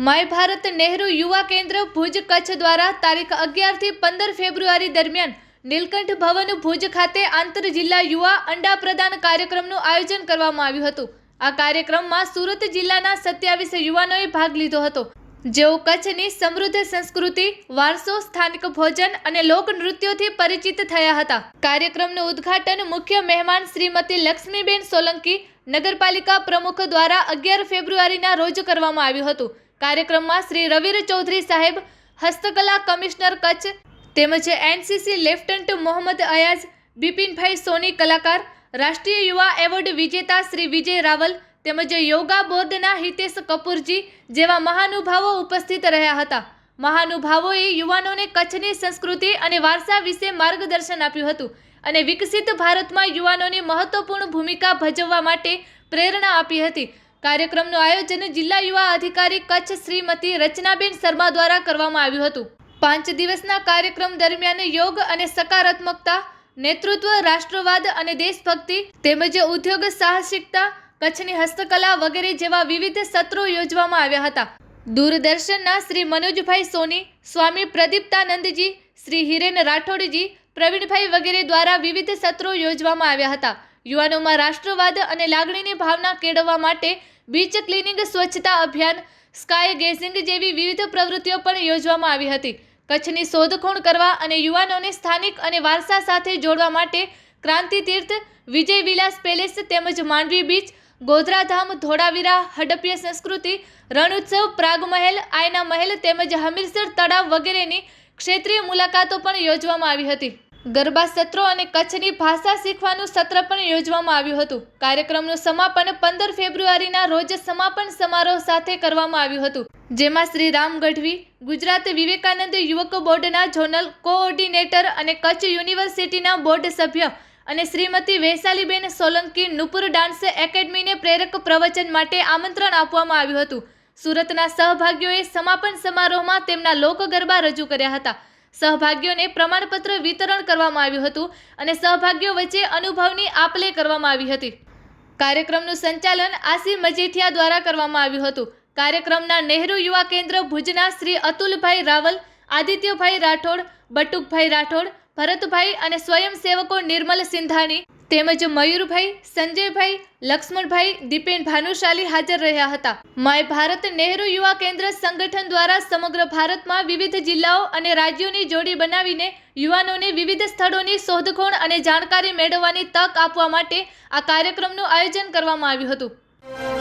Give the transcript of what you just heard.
My Bharat Nehru યુવા કેન્દ્ર ભુજ કચ્છ દ્વારા તારીખ 11 થી 15 ફેબ્રુઆરી દરમિયાન નીલકંઠ ભવન ભુજ ખાતે આંતર જિલ્લા યુવા અંડા પ્રદાન કાર્યક્રમનું આયોજન કરવામાં આવ્યું હતું। આ કાર્યક્રમમાં સુરત જિલ્લાના 27 યુવાનોએ ભાગ લીધો હતો, જેઓ કચ્છની સમૃદ્ધ સંસ્કૃતિ, વારસો, સ્થાનિક ભોજન અને લોક નૃત્યોથી પરિચિત થયા હતા। કાર્યક્રમનું ઉદ્ઘાટન મુખ્ય મહેમાન શ્રીમતી લક્ષ્મીબેન સોલંકી, નગરપાલિકા પ્રમુખ દ્વારા 11 ફેબ્રુઆરીના રોજ કરવામાં આવ્યું હતું। કાર્યક્રમમાં શ્રી રવિર ચૌધરી સાહેબ, હસ્તકલા કમિશનર કચ્છ તેમજ એનસીસી લેફ્ટનન્ટ મોહમ્મદ અયાઝ, બિપિનભાઈ સોની કલાકાર, રાષ્ટ્રીય યુવા એવોર્ડ વિજેતા શ્રી વિજય રાવલ તેમજ યોગા બોર્ડના હિતેશ કપૂરજી જેવા મહાનુભાવો ઉપસ્થિત રહ્યા હતા। મહાનુભાવોએ યુવાનોને કચ્છની સંસ્કૃતિ અને વારસા વિશે માર્ગદર્શન આપ્યું હતું અને વિકસિત ભારતમાં યુવાનોની મહત્વપૂર્ણ ભૂમિકા ભજવવા માટે પ્રેરણા આપી હતી। કાર્યક્રમનું આયોજન જિલ્લા યુવા અધિકારી કચ્છ શ્રીમતી રચનાબેન શર્મા દ્વારા કરવામાં આવ્યું હતું। 5 દિવસના કાર્યક્રમ દરમિયાન યોગ અને સકારાત્મકતા, નેતૃત્વ, રાષ્ટ્રવાદ અને દેશભક્તિ તેમજ ઉદ્યોગ સાહસિકતા, કચ્છની હસ્તકલા વગેરે જેવા વિવિધ સત્રો યોજવામાં આવ્યા હતા। દૂરદર્શનના શ્રી મનોજભાઈ સોની, સ્વામી પ્રદીપ્તાનંદજી, શ્રી હિરેન રાઠોડજી, પ્રવીણભાઈ વગેરે દ્વારા વિવિધ સત્રો યોજવામાં આવ્યા હતા। યુવાનોમાં રાષ્ટ્રવાદ અને લાગણીની ભાવના કેળવવા માટે બીચ ક્લિનિંગ, સ્વચ્છતા અભિયાન, સ્કાય ગેઝિંગ જેવી વિવિધ પ્રવૃત્તિઓ પણ યોજવામાં આવી હતી। કચ્છની શોધખોળ કરવા અને યુવાનોને સ્થાનિક અને વારસા સાથે જોડવા માટે ક્રાંતિ તીર્થ, વિજય વિલાસ પેલેસ તેમજ માંડવી બીચ, ગોધરાધામ, ધોળાવીરા, હડપ્ય સંસ્કૃતિ, રણ ઉત્સવ, પ્રાગ મહેલ, આયના મહેલ તેમજ હમીરસર તળાવ વગેરેની ક્ષેત્રીય મુલાકાતો પણ યોજવામાં આવી હતી। ગરબા સત્રો અને કચ્છની ભાષા શીખવાનું સત્ર પણ યોજવામાં આવ્યું હતું। કાર્યક્રમનું સમાપન 15 ફેબ્રુઆરીના રોજ સમાપન સમારોહ સાથે કરવામાં આવ્યું હતું, જેમાં શ્રી રામ ગઢવી, ગુજરાત વિવેકાનંદ યુવક બોર્ડના ઝોનલ કોઓર્ડિનેટર અને કચ્છ યુનિવર્સિટીના બોર્ડ સભ્ય અને શ્રીમતી વૈશાલીબેન સોલંકી નુપુર ડાન્સ એકેડમીને પ્રેરક પ્રવચન માટે આમંત્રણ આપવામાં આવ્યું હતું। સુરતના સહભાગીઓએ સમાપન સમારોહમાં તેમના લોક ગરબા રજૂ કર્યા હતા। સહભાગીઓને પ્રમાણપત્ર વિતરણ કરવામાં આવ્યું હતું અને સહભાગીઓ વચ્ચે અનુભવની આપ-લે કરવામાં આવી હતી। કાર્યક્રમનું સંચાલન આસી મજીઠિયા દ્વારા કરવામાં આવ્યું હતું। કાર્યક્રમના નહેરુ યુવા કેન્દ્ર ભુજના શ્રી અતુલભાઈ રાવલ, આદિત્યભાઈ રાઠોડ, બટુકભાઈ રાઠોડ, ભરતભાઈ અને સ્વયંસેવકો નિર્મલ સિંધાણી તેમજ મયુરભાઈ, સંજયભાઈ, લક્ષ્મણભાઈ, દીપેન ભાનુશાલી હાજર રહ્યા હતા। માય ભારત નહેરુ યુવા કેન્દ્ર સંગઠન દ્વારા સમગ્ર ભારતમાં વિવિધ જિલ્લાઓ અને રાજ્યોની જોડી બનાવીને યુવાનોને વિવિધ સ્થળોની શોધખોળ અને જાણકારી મેળવવાની તક આપવા માટે આ કાર્યક્રમનું આયોજન કરવામાં આવ્યું હતું।